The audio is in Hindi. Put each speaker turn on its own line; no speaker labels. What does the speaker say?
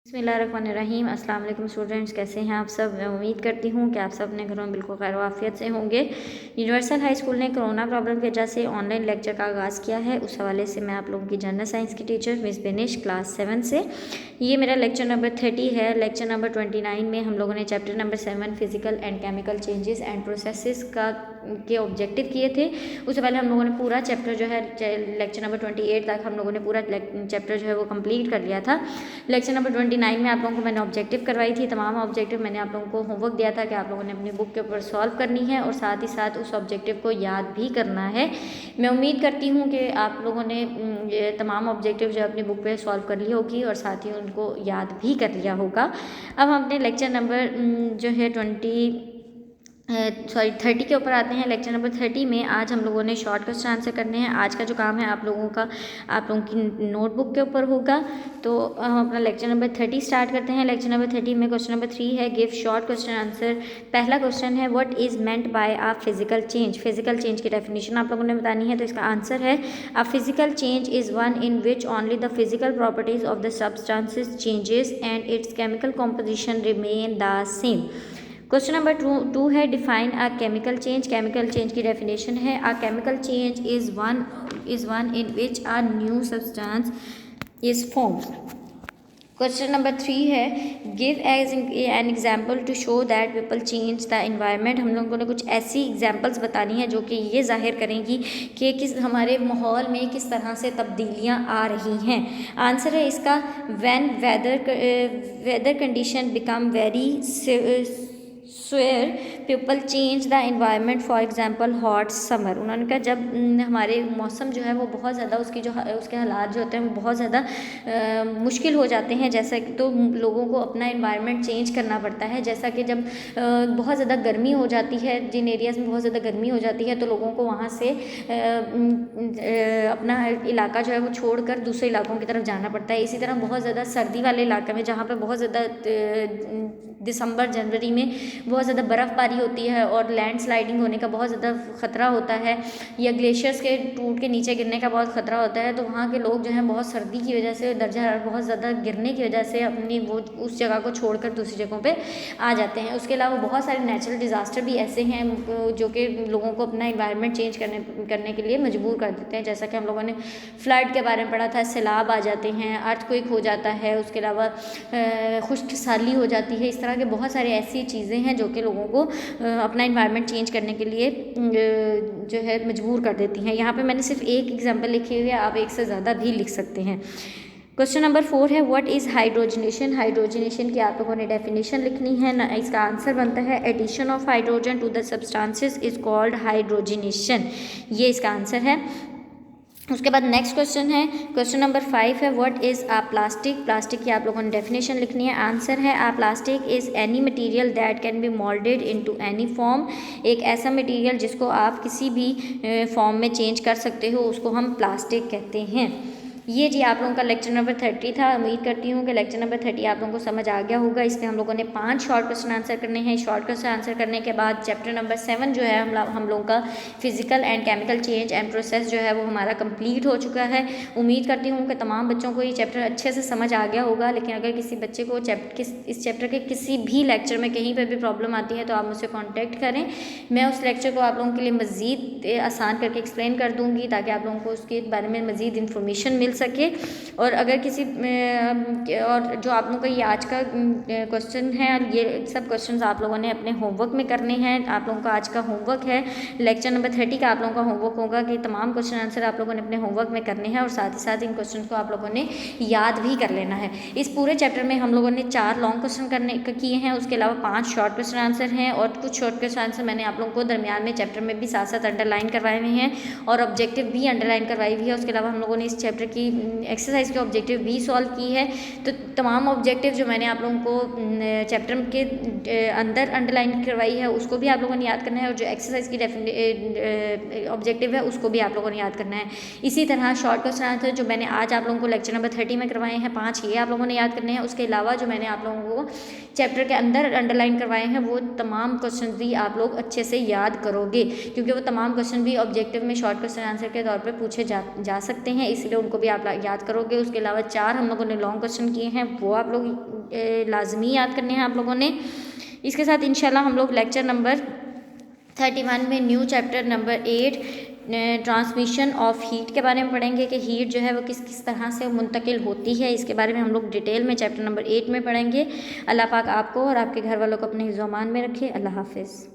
बिस्मिल्लाहिर्रहमानिर्रहीम। अस्सलाम वालेकुम स्टूडेंट्स, कैसे हैं आप सब। मैं उम्मीद करती हूँ कि आप सब अपने घरों में बिल्कुल खैर वाफियत से होंगे। यूनिवर्सल हाई स्कूल ने कोरोना प्रॉब्लम की वजह से ऑनलाइन लेक्चर का आगाज़ किया है। उस हवाले से मैं आप लोगों की जनरल साइंस की टीचर मिस बेनिश क्लास 7 से ये मेरा लेक्चर नंबर 30 है। लेक्चर नंबर 29 में हम लोगों ने chapter number 7 physical and chemical changes and processes के ऑब्जेक्टिव किए थे। उससे पहले हम लोगों ने पूरा चैप्टर जो है लेक्चर नंबर 28 तक हम लोगों ने पूरा चैप्टर जो है वो कंप्लीट कर लिया था। लेक्चर नंबर 29 में आप लोगों को मैंने ऑब्जेक्टिव करवाई थी। तमाम ऑब्जेक्टिव मैंने आप लोगों को होमवर्क दिया था कि आप लोगों ने अपनी बुक के ऊपर सॉल्व करनी है और साथ ही साथ उस ऑब्जेक्टिव को याद भी करना है। मैं उम्मीद करती हूँ कि आप लोगों ने ये तमाम ऑब्जेक्टिव जो अपनी बुक पे सॉल्व कर ली होगी और साथ ही उनको याद भी कर लिया होगा। अब हम अपने लेक्चर नंबर जो है 30 के ऊपर आते हैं। लेक्चर नंबर 30 में आज हम लोगों ने शॉर्ट क्वेश्चन आंसर करने हैं। आज का जो काम है आप लोगों की नोटबुक के ऊपर होगा। तो हम अपना लेक्चर नंबर 30 स्टार्ट करते हैं। लेक्चर नंबर 30 में क्वेश्चन नंबर 3 है गिव शॉर्ट क्वेश्चन आंसर। पहला क्वेश्चन है what is meant by a physical change. Physical change की डेफिनेशन आप लोगों ने बतानी है। तो इसका आंसर है a physical change is one in which only the physical properties of the substances changes and it's chemical composition remain the same. Question number 2 है define a chemical change. Chemical change की डेफिनेशन है a chemical change is one in which a new substance is formed. Question number 3 है give as an example to show that people change the environment. हम लोगों ने कुछ ऐसी एग्जाम्पल्स बतानी है जो कि ये जाहिर करेंगी कि किस हमारे माहौल में किस तरह से तब्दीलियाँ आ रही हैं। आंसर है इसका when weather condition become very severe people change the environment. For example hot summer. उन्होंने कहा जब हमारे मौसम जो है वो बहुत ज़्यादा उसके हालात जो होते हैं वो बहुत ज़्यादा मुश्किल हो जाते हैं। जैसा कि तो लोगों को अपना इन्वायरमेंट चेंज करना पड़ता है। जैसा कि जब बहुत ज़्यादा गर्मी हो जाती है, जिन एरियाज़ में बहुत ज़्यादा गर्मी हो जाती है तो लोगों को वहाँ से अपना इलाका जो है वो छोड़कर दूसरे इलाकों की तरफ जाना पड़ता है। इसी तरह बहुत ज़्यादा सर्दी वाले इलाके में जहाँ पर बहुत ज़्यादा दिसंबर जनवरी में बहुत ज़्यादा बर्फ़बारी होती है और लैंडस्लाइडिंग होने का बहुत ज़्यादा ख़तरा होता है या ग्लेशियर्स के टूट के नीचे गिरने का बहुत ख़तरा होता है। तो वहाँ के लोग जो हैं बहुत सर्दी की वजह से दर्जा हरारत बहुत ज़्यादा गिरने की वजह से अपनी वो उस जगह को छोड़कर दूसरी जगहों पे आ जाते हैं। उसके अलावा बहुत सारे नेचुरल डिज़ास्टर भी ऐसे हैं जो कि लोगों को अपना इन्वायरमेंट चेंज करने के लिए मजबूर कर देते हैं। जैसा कि हम लोगों ने फ्लड के बारे में पढ़ा था, सैलाब आ जाते हैं, अर्थक्वेक हो जाता है, उसके अलावा खुश्क साली हो जाती है। इस तरह के बहुत सारे ऐसी चीज़ें हैं जो कि लोगों को अपना इन्वायरमेंट चेंज करने के लिए जो है मजबूर कर देती हैं। यहाँ पे मैंने सिर्फ एक एग्जांपल लिखी हुई है, आप एक से ज़्यादा भी लिख सकते हैं। क्वेश्चन नंबर 4 है व्हाट इज़ हाइड्रोजनेशन। हाइड्रोजनेशन की आप लोगों ने डेफिनेशन लिखनी है ना। इसका आंसर बनता है addition of hydrogen to the substances is called hydrogenation. ये इसका आंसर है। उसके बाद नेक्स्ट क्वेश्चन है क्वेश्चन नंबर 5 है what is a plastic. Plastic की आप लोगों ने डेफिनेशन लिखनी है। आंसर है a plastic is any material that can be moulded into any form. एक ऐसा मटेरियल जिसको आप किसी भी फॉर्म में चेंज कर सकते हो उसको हम प्लास्टिक कहते हैं। ये जी आप लोगों का लेक्चर नंबर 30 था। उम्मीद करती हूँ कि लेक्चर नंबर 30 आप लोगों को समझ आ गया होगा। इसमें हम लोगों ने 5 शॉर्ट क्वेश्चन आंसर करने हैं। शॉर्ट क्वेश्चन आंसर करने के बाद चैप्टर नंबर 7 जो है हम लोगों का physical and chemical change and process जो है वो हमारा कंप्लीट हो चुका है। उम्मीद करती हूँ कि तमाम बच्चों को ये चैप्टर अच्छे से समझ आ गया होगा। लेकिन अगर किसी बच्चे को इस चैप्टर के किसी भी लेक्चर में कहीं पर भी प्रॉब्लम आती है तो आप मुझसे कॉन्टैक्ट करें। मैं उस लेक्चर को आप लोगों के लिए मज़ीद आसान करके एक्सप्लेन कर दूँगी ताकि आप लोगों को उसके बारे में मज़ीद इन्फॉर्मेशन मिल सके। और अगर किसी और जो आप लोगों का ये आज का क्वेश्चन है, ये सब क्वेश्चंस आप लोगों ने अपने होमवर्क में करने हैं। आप लोगों का आज का होमवर्क है लेक्चर नंबर 30 का आप लोगों का होमवर्क होगा कि तमाम क्वेश्चन आंसर आप लोगों ने अपने होमवर्क में करने हैं और साथ ही साथ इन क्वेश्चन को आप लोगों ने याद भी कर लेना है। इस पूरे चैप्टर में हम लोगों ने 4 लॉन्ग क्वेश्चन किए हैं। उसके अलावा 5 शॉर्ट क्वेश्चन आंसर हैं और कुछ शॉर्ट क्वेश्चन आंसर मैंने आप लोगों को दरमियान में चैप्टर में भी साथ साथ अंडरलाइन करवाए हुए हैं और ऑब्जेक्टिव भी अंडरलाइन करवाई हुई है। उसके अलावा हम लोगों ने इस चैप्टर की एक्सरसाइज के ऑब्जेक्टिव भी सॉल्व की है। तो तमाम ऑब्जेक्टिव जो मैंने आप लोगों को चैप्टर के अंदर अंडरलाइन करवाई है उसको भी आप लोगों ने याद करना है और जो एक्सरसाइज की ऑब्जेक्टिव है उसको भी आप लोगों ने याद करना है। इसी तरह शॉर्ट क्वेश्चन आंसर जो मैंने आज आप लोगों को लेक्चर नंबर 30 में करवाए हैं 5 ये आप लोगों ने याद करने हैं। उसके अलावा जो मैंने आप लोगों को चैप्टर के अंदर अंडरलाइन करवाए हैं वो तमाम क्वेश्चन भी आप लोग अच्छे से याद करोगे क्योंकि वो तमाम क्वेश्चन भी ऑब्जेक्टिव में शॉर्ट क्वेश्चन आंसर के तौर पर पूछे जा सकते हैं, इसलिए उनको भी आप याद करोगे। उसके अलावा 4 हम लोगों ने लॉन्ग क्वेश्चन किए हैं, वो आप लोग लाजमी याद करने हैं आप लोगों ने। इसके साथ इंशाल्लाह हम लोग लेक्चर नंबर 31 में new chapter number 8 transmission of heat के बारे में पढ़ेंगे कि हीट जो है वो किस किस तरह से मुंतकिल होती है। इसके बारे में हम लोग डिटेल में चैप्टर नंबर 8 में पढ़ेंगे। अल्लाह पाक आपको और आपके घर वालों को अपने हिफ्ज़-ओ-अमान में रखे। अल्लाह हाफ़िज़।